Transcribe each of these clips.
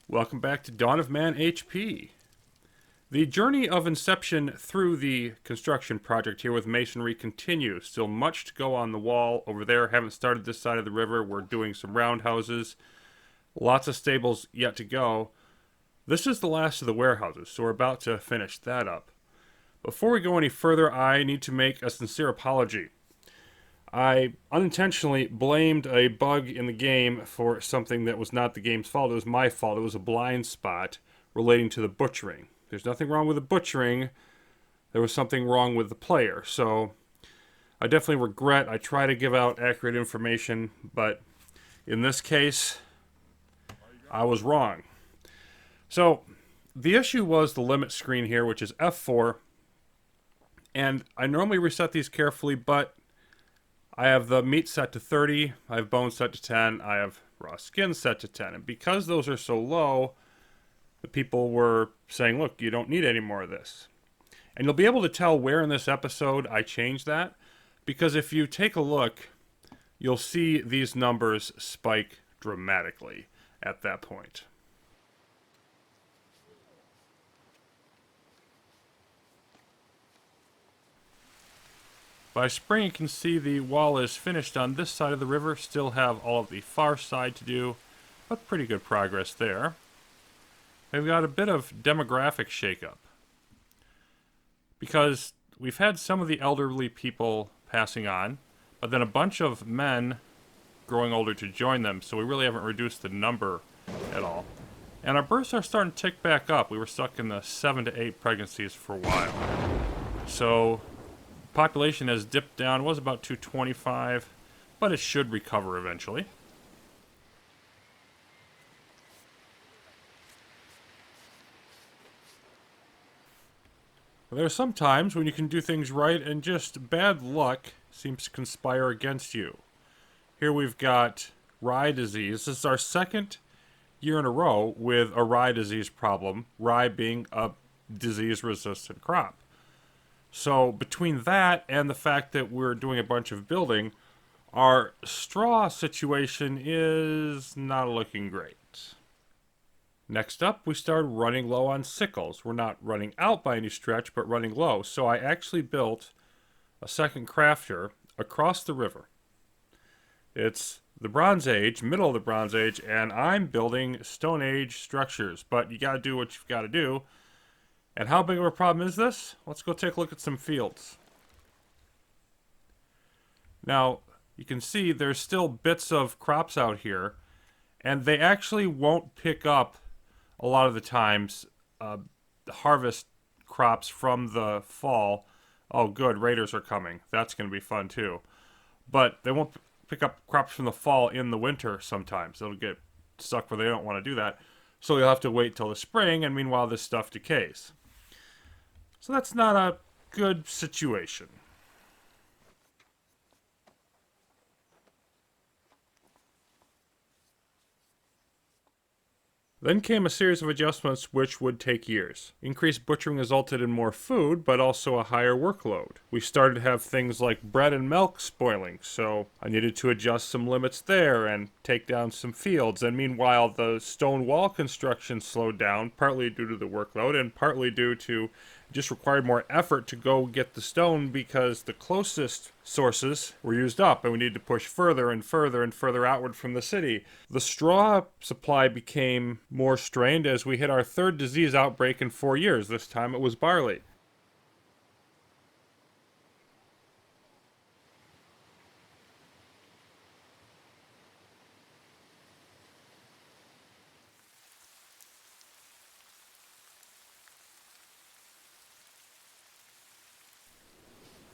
Welcome back to Dawn of Man HP. The journey of Inception through the construction project here with masonry continues. Still much to go on the wall over there. Haven't started this side of the river. We're doing some roundhouses. Lots of stables yet to go. This is the last of the warehouses, so we're about to finish that up. Before we go any further, I need to make a sincere apology. I unintentionally blamed a bug in the game for something that was not the game's fault. It was my fault. It was a blind spot relating to the butchering. There's nothing wrong with the butchering. There was something wrong with the player. So I definitely regret. I try to give out accurate information, but in this case, I was wrong. So the issue was the limit screen here, which is F4. And I normally reset these carefully, but I have the meat set to 30, I have bone set to 10, I have raw skin set to 10. And because those are so low, the people were saying, look, you don't need any more of this. And you'll be able to tell where in this episode I changed that, because if you take a look, you'll see these numbers spike dramatically at that point. By spring, you can see the wall is finished on this side of the river. Still have all of the far side to do, but pretty good progress there. We've got a bit of demographic shakeup, because we've had some of the elderly people passing on, but then a bunch of men growing older to join them, so we really haven't reduced the number at all. And our births are starting to tick back up. We were stuck in the 7 to 8 pregnancies for a while. So population has dipped down, was about 225, but it should recover eventually. There are some times when you can do things right and just bad luck seems to conspire against you. Here we've got rye disease. This is our second year in a row with a rye disease problem, rye being a disease-resistant crop. So between that and the fact that we're doing a bunch of building, our straw situation is not looking great. Next up, we started running low on sickles. We're not running out by any stretch, but running low. So I actually built a second crafter across the river. It's the Bronze Age, middle of the Bronze Age, and I'm building Stone Age structures. But you gotta do what you've gotta do. And how big of a problem is this? Let's go take a look at some fields. Now, you can see there's still bits of crops out here, and they actually won't pick up a lot of the times harvest crops from the fall. Oh, good, raiders are coming. That's going to be fun too. But they won't pick up crops from the fall in the winter sometimes. They'll get stuck where they don't want to do that. So you'll have to wait till the spring, and meanwhile this stuff decays. So that's not a good situation. Then came a series of adjustments which would take years. Increased butchering resulted in more food, but also a higher workload. We started to have things like bread and milk spoiling, so I needed to adjust some limits there and take down some fields. And meanwhile, the stone wall construction slowed down, partly due to the workload and partly due to just required more effort to go get the stone because the closest sources were used up and we needed to push further and further and further outward from the city. The straw supply became more strained as we hit our third disease outbreak in 4 years. This time it was barley.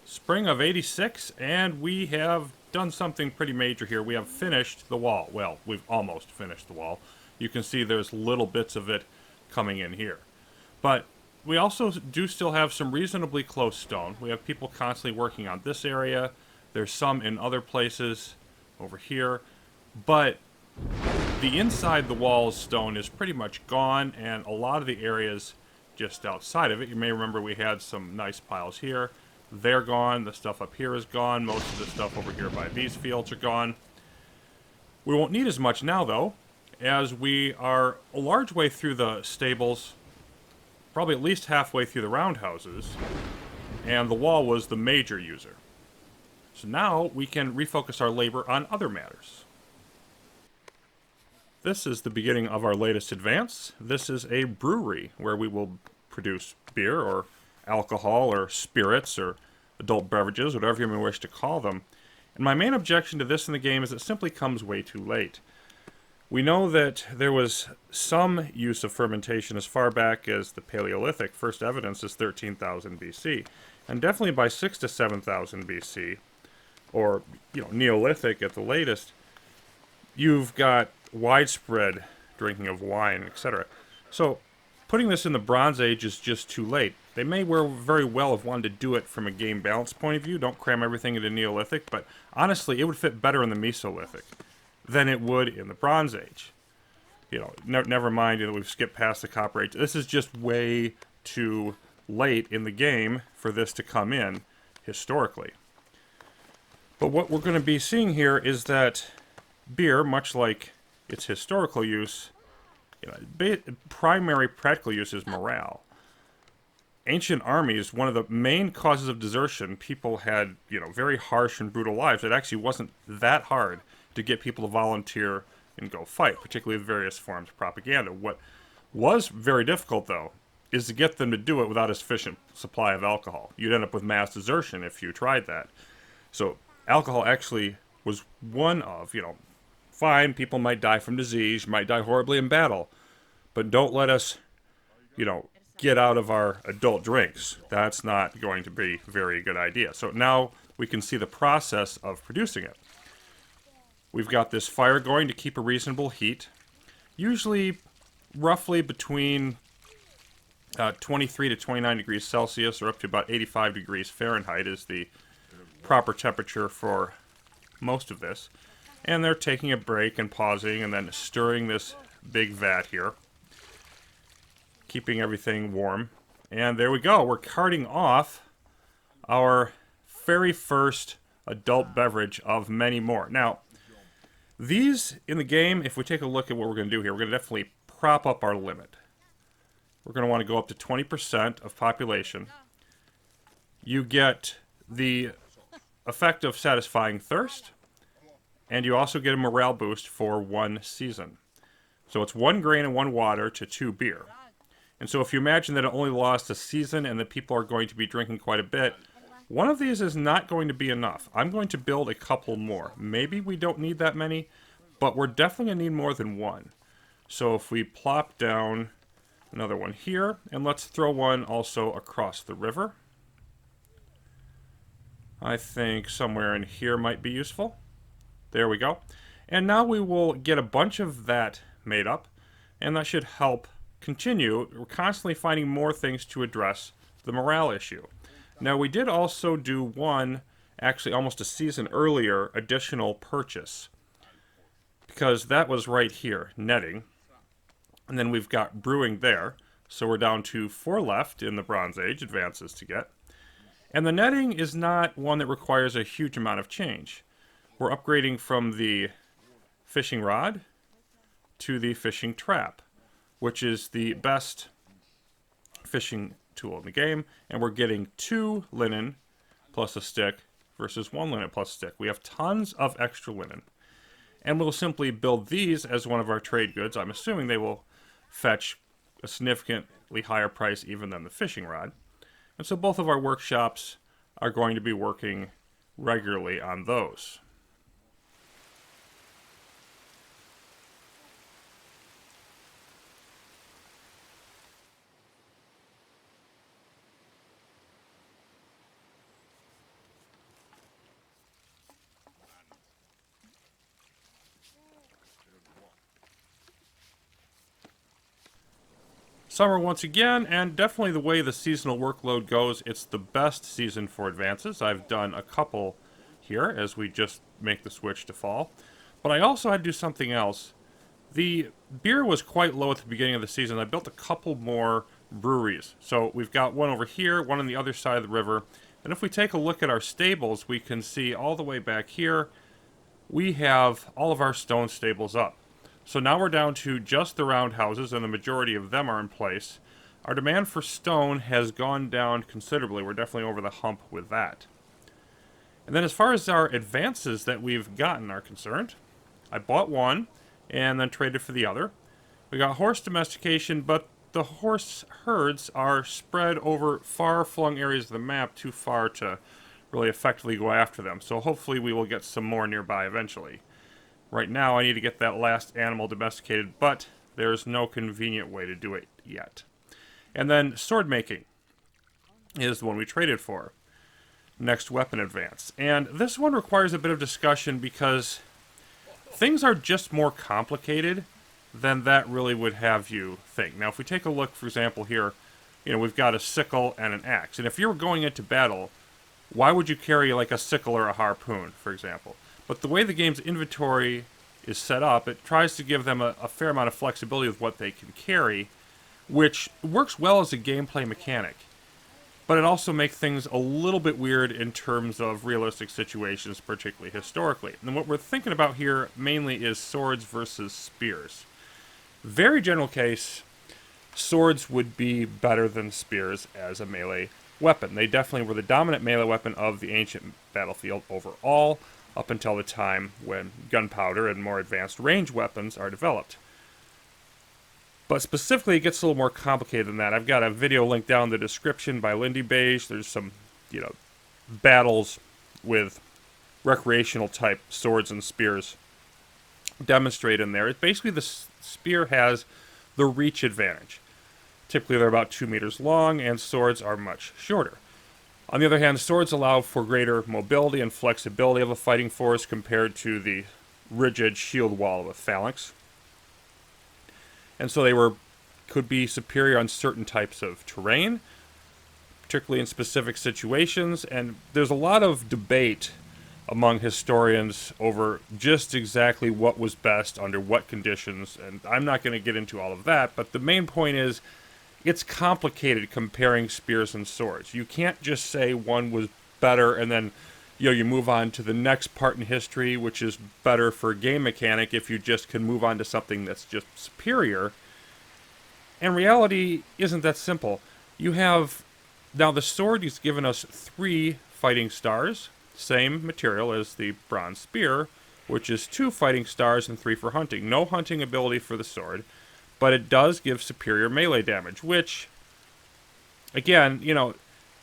Spring of 86, and we have done something pretty major here. We have finished the wall. Well, we've almost finished the wall. You can see there's little bits of it coming in here. But we also do still have some reasonably close stone. We have people constantly working on this area. There's some in other places over here. But the inside the wall's stone is pretty much gone, and a lot of the areas just outside of it, you may remember we had some nice piles here. They're gone. The stuff up here is gone. Most of the stuff over here by these fields are gone. We won't need as much now, though, as we are a large way through the stables, probably at least halfway through the roundhouses, and the wall was the major user. So now we can refocus our labor on other matters. This is the beginning of our latest advance. This is a brewery where we will produce beer or alcohol or spirits or adult beverages, whatever you may wish to call them. And my main objection to this in the game is it simply comes way too late. We know that there was some use of fermentation as far back as the Paleolithic. First evidence is 13,000 BC. And definitely by 6 to 7,000 BC, or Neolithic at the latest, you've got widespread drinking of wine, etc. So putting this in the Bronze Age is just too late. They may very well have wanted to do it from a game balance point of view. Don't cram everything into Neolithic, but honestly, it would fit better in the Mesolithic than it would in the Bronze Age. Never mind that we've skipped past the Copper Age. This is just way too late in the game for this to come in historically. But what we're going to be seeing here is that beer, much like its historical use, primary practical use is morale. Ancient armies, one of the main causes of desertion, people had, very harsh and brutal lives. It actually wasn't that hard to get people to volunteer and go fight, particularly with various forms of propaganda. What was very difficult, though, is to get them to do it without a sufficient supply of alcohol. You'd end up with mass desertion if you tried that. So alcohol actually was one of, fine, people might die from disease, might die horribly in battle, but don't let us, get out of our adult drinks. That's not going to be a very good idea. So now we can see the process of producing it. We've got this fire going to keep a reasonable heat, usually roughly between 23 to 29 degrees Celsius, or up to about 85 degrees Fahrenheit is the proper temperature for most of this. And they're taking a break and pausing and then stirring this big vat here, keeping everything warm. And there we go. We're carting off our very first adult beverage of many more. Now, these in the game, if we take a look at what we're going to do here, we're going to definitely prop up our limit. We're going to want to go up to 20% of population. You get the effect of satisfying thirst, and you also get a morale boost for 1 season. So it's 1 grain and 1 water to 2 beer. And so if you imagine that it only lasts a season and that people are going to be drinking quite a bit, one of these is not going to be enough. I'm going to build a couple more. Maybe we don't need that many, but we're definitely going to need more than 1. So if we plop down another one here, and let's throw one also across the river. I think somewhere in here might be useful. There we go. And now we will get a bunch of that made up, and that should help continue. We're constantly finding more things to address the morale issue. Now, we did also do one, actually almost a season earlier, additional purchase, because that was right here, netting. And then we've got brewing there, so we're down to 4 left in the Bronze Age advances to get. And the netting is not one that requires a huge amount of change. We're upgrading from the fishing rod to the fishing trap, which is the best fishing tool in the game, and we're getting 2 linen plus a stick versus 1 linen plus a stick. We have tons of extra linen, and we'll simply build these as one of our trade goods. I'm assuming they will fetch a significantly higher price even than the fishing rod. And so both of our workshops are going to be working regularly on those. Summer once again, and definitely the way the seasonal workload goes, it's the best season for advances. I've done a couple here as we just make the switch to fall. But I also had to do something else. The beer was quite low at the beginning of the season. I built a couple more breweries. So we've got one over here, one on the other side of the river. And if we take a look at our stables, we can see all the way back here, we have all of our stone stables up. So now we're down to just the roundhouses, and the majority of them are in place. Our demand for stone has gone down considerably. We're definitely over the hump with that. And then as far as our advances that we've gotten are concerned, I bought one and then traded for the other. We got horse domestication, but the horse herds are spread over far-flung areas of the map, too far to really effectively go after them. So hopefully we will get some more nearby eventually. Right now I need to get that last animal domesticated, but there's no convenient way to do it yet. And then sword making is the one we traded for. Next weapon advance. And this one requires a bit of discussion because things are just more complicated than that really would have you think. Now, if we take a look, for example, here, we've got a sickle and an axe. And if you were going into battle, why would you carry like a sickle or a harpoon, for example? But the way the game's inventory is set up, it tries to give them a fair amount of flexibility with what they can carry, which works well as a gameplay mechanic. But it also makes things a little bit weird in terms of realistic situations, particularly historically. And what we're thinking about here mainly is swords versus spears. Very general case, swords would be better than spears as a melee weapon. They definitely were the dominant melee weapon of the ancient battlefield overall, up until the time when gunpowder and more advanced range weapons are developed. But specifically, it gets a little more complicated than that. I've got a video linked down in the description by Lindy Beige. There's some, battles with recreational type swords and spears demonstrated in there. It basically, the spear has the reach advantage. Typically, they're about 2 meters long, and swords are much shorter. On the other hand, swords allow for greater mobility and flexibility of a fighting force compared to the rigid shield wall of a phalanx. And so they could be superior on certain types of terrain, particularly in specific situations. And there's a lot of debate among historians over just exactly what was best under what conditions. And I'm not going to get into all of that, but the main point is it's complicated comparing spears and swords. You can't just say one was better and then you move on to the next part in history, which is better for game mechanic if you just can move on to something that's just superior. And reality isn't that simple. You have, now the sword has given us 3 fighting stars, same material as the bronze spear, which is 2 fighting stars and 3 for hunting. No hunting ability for the sword, but it does give superior melee damage, which, again,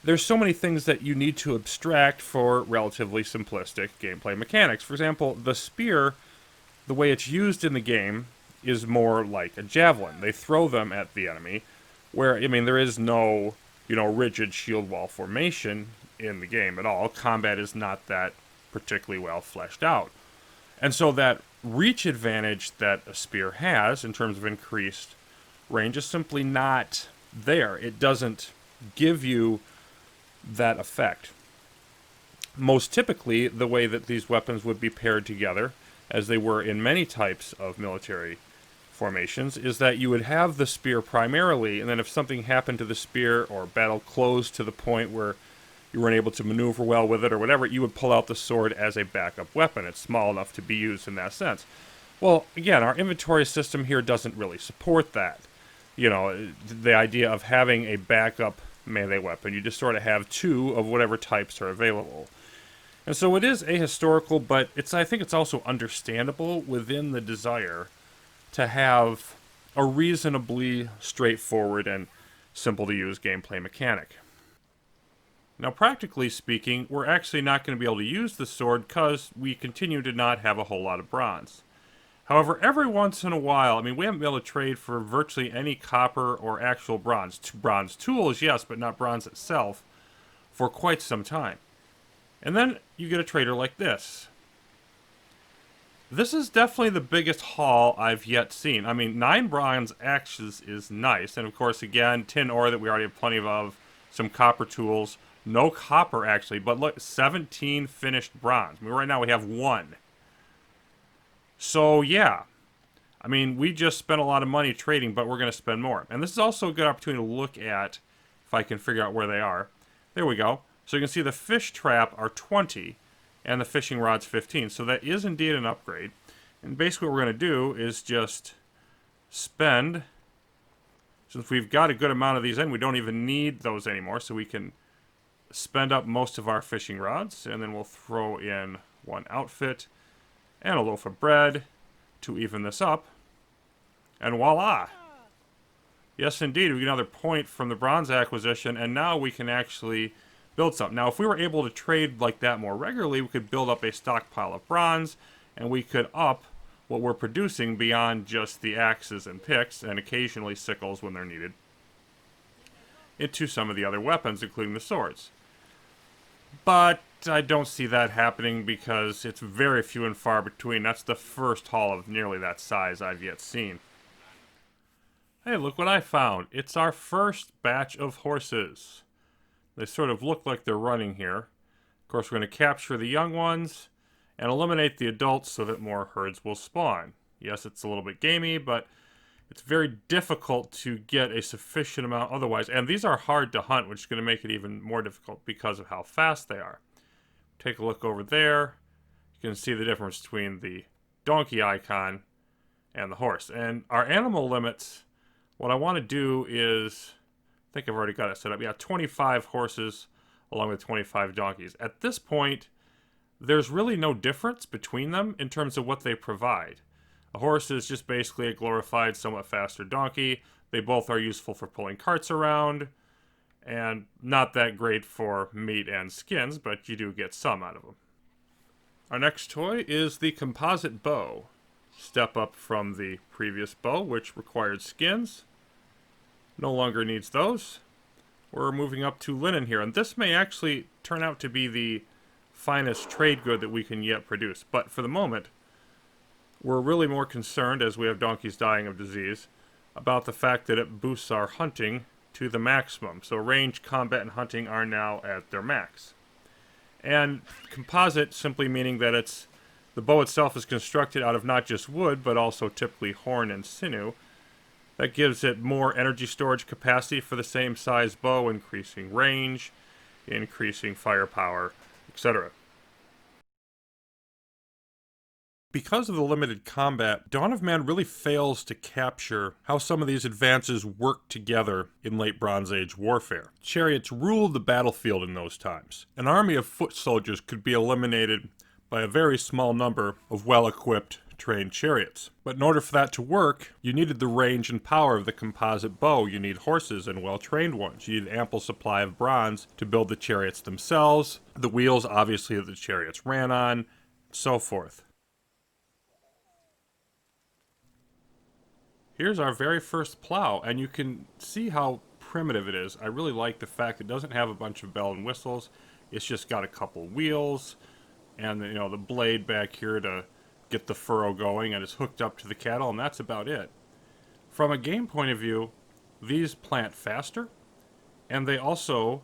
there's so many things that you need to abstract for relatively simplistic gameplay mechanics. For example, the spear, the way it's used in the game, is more like a javelin. They throw them at the enemy, where, there is no, rigid shield wall formation in the game at all. Combat is not that particularly well fleshed out. And so that reach advantage that a spear has in terms of increased range is simply not there. It doesn't give you that effect. Most typically, the way that these weapons would be paired together, as they were in many types of military formations, is that you would have the spear primarily, and then if something happened to the spear or battle closed to the point where you weren't able to maneuver well with it or whatever, you would pull out the sword as a backup weapon. It's small enough to be used in that sense. Well, again, our inventory system here doesn't really support that. The idea of having a backup melee weapon. You just sort of have 2 of whatever types are available. And so it is ahistorical, but I think it's also understandable within the desire to have a reasonably straightforward and simple to use gameplay mechanic. Now, practically speaking, we're actually not going to be able to use the sword because we continue to not have a whole lot of bronze. However, every once in a while, we haven't been able to trade for virtually any copper or actual bronze. Bronze tools, yes, but not bronze itself, for quite some time. And then you get a trader like this. This is definitely the biggest haul I've yet seen. 9 bronze axes is nice. And of course, again, tin ore that we already have plenty of, some copper tools. No copper, actually, but look, 17 finished bronze. Right now we have 1. So, yeah. We just spent a lot of money trading, but we're going to spend more. And this is also a good opportunity to look at, if I can figure out where they are. There we go. So you can see the fish trap are 20, and the fishing rod's 15. So that is indeed an upgrade. And basically what we're going to do is just spend, since we've got a good amount of these in, we don't even need those anymore, so we can spend up most of our fishing rods, and then we'll throw in one outfit and a loaf of bread to even this up, and voila! Yes, indeed, we get another point from the bronze acquisition, and now we can actually build something. Now, if we were able to trade like that more regularly, we could build up a stockpile of bronze, and we could up what we're producing beyond just the axes and picks, and occasionally sickles when they're needed, into some of the other weapons, including the swords. But I don't see that happening because it's very few and far between. That's the first haul of nearly that size I've yet seen. Hey, look what I found. It's our first batch of horses. They sort of look like they're running here. Of course, we're going to capture the young ones and eliminate the adults so that more herds will spawn. Yes, it's a little bit gamey, but it's very difficult to get a sufficient amount otherwise. And these are hard to hunt, which is going to make it even more difficult because of how fast they are. Take a look over there. You can see the difference between the donkey icon and the horse. And our animal limits, what I want to do is, I think I've already got it set up. Yeah, 25 horses along with 25 donkeys. At this point, there's really no difference between them in terms of what they provide. A horse is just basically a glorified, somewhat faster donkey. They both are useful for pulling carts around, and not that great for meat and skins, but you do get some out of them. Our next toy is the composite bow. Step up from the previous bow, which required skins. No longer needs those. We're moving up to linen here, and this may actually turn out to be the finest trade good that we can yet produce. But for the moment, we're really more concerned, as we have donkeys dying of disease, about the fact that it boosts our hunting to the maximum. So range, combat, and hunting are now at their max. And composite simply meaning that it's the bow itself is constructed out of not just wood, but also typically horn and sinew. That gives it more energy storage capacity for the same size bow, increasing range, increasing firepower, etc. Because of the limited combat, Dawn of Man really fails to capture how some of these advances work together in late Bronze Age warfare. Chariots ruled the battlefield in those times. An army of foot soldiers could be eliminated by a very small number of well-equipped, trained chariots. But in order for that to work, you needed the range and power of the composite bow. You need horses and well-trained ones. You need an ample supply of bronze to build the chariots themselves, the wheels, obviously, that the chariots ran on, so forth. Here's our very first plow, and you can see how primitive it is. I really like the fact it doesn't have a bunch of bell and whistles. It's just got a couple wheels, and the blade back here to get the furrow going, and it's hooked up to the cattle, and that's about it. From a game point of view, these plant faster, and they also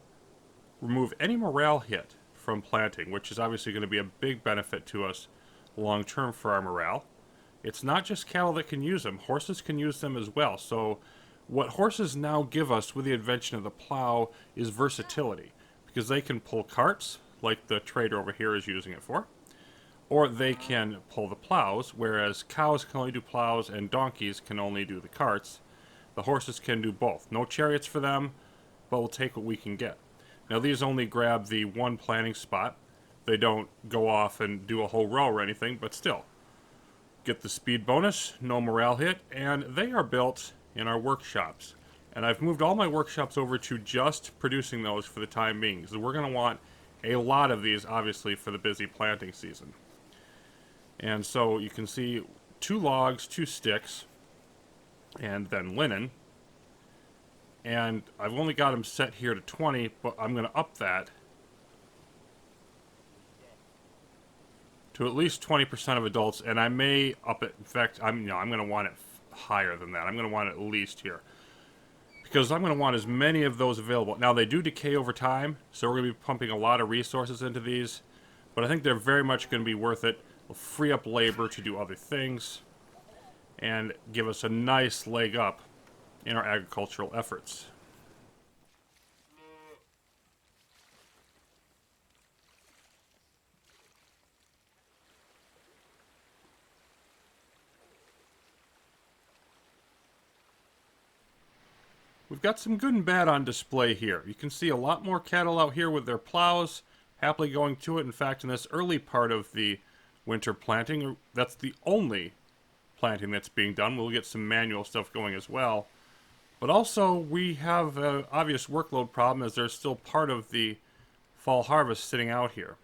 remove any morale hit from planting, which is obviously going to be a big benefit to us long term for our morale. It's not just cattle that can use them. Horses can use them as well. So what horses now give us with the invention of the plow is versatility, because they can pull carts, like the trader over here is using it for, or they can pull the plows, whereas cows can only do plows and donkeys can only do the carts. The horses can do both. No chariots for them, but we'll take what we can get. Now these only grab the one planting spot. They don't go off and do a whole row or anything, but still. Get the speed bonus, no morale hit, and they are built in our workshops. And I've moved all my workshops over to just producing those for the time being, because we're going to want a lot of these, obviously, for the busy planting season. And so you can see 2 logs, 2 sticks, and then linen. And I've only got them set here to 20, but I'm going to up that to at least 20% of adults, and I may up it. In fact, I'm going to want it higher than that. I'm going to want it at least here, because I'm going to want as many of those available. Now, they do decay over time, so we're going to be pumping a lot of resources into these, but I think they're very much going to be worth it. We'll free up labor to do other things and give us a nice leg up in our agricultural efforts. we've got some good and bad on display here. You can see a lot more cattle out here with their plows, happily going to it. In fact, in this early part of the winter planting, that's the only planting that's being done. We'll get some manual stuff going as well. But also, we have an obvious workload problem as there's still part of the fall harvest sitting out here.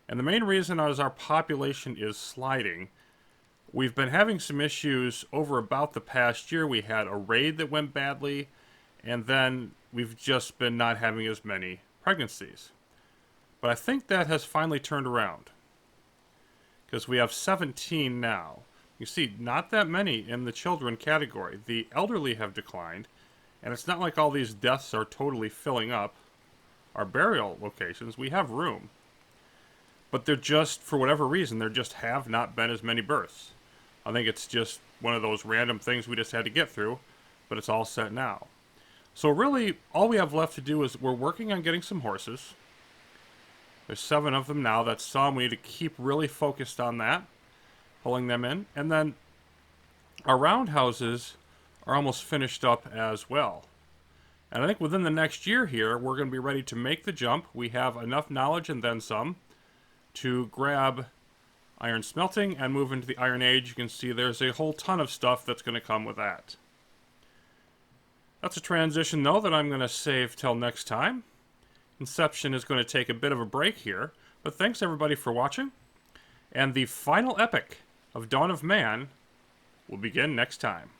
And the main reason is our population is sliding. We've been having some issues over about the past year. We had a raid that went badly, and then we've just been not having as many pregnancies. But I think that has finally turned around, because we have 17 now. You see, not that many in the children category. The elderly have declined, and it's not like all these deaths are totally filling up our burial locations. We have room. But they're just, for whatever reason, there just have not been as many births. I think it's just one of those random things we just had to get through, but it's all set now. So really, all we have left to do is we're working on getting some horses. There's 7 of them now. That's some. We need to keep really focused on that, pulling them in. And then our roundhouses are almost finished up as well. And I think within the next year here, we're going to be ready to make the jump. We have enough knowledge and then some to grab iron smelting and move into the Iron Age. You can see there's a whole ton of stuff that's going to come with that. That's a transition, though, that I'm going to save till next time. Inception is going to take a bit of a break here, but thanks everybody for watching. And the final epic of Dawn of Man will begin next time.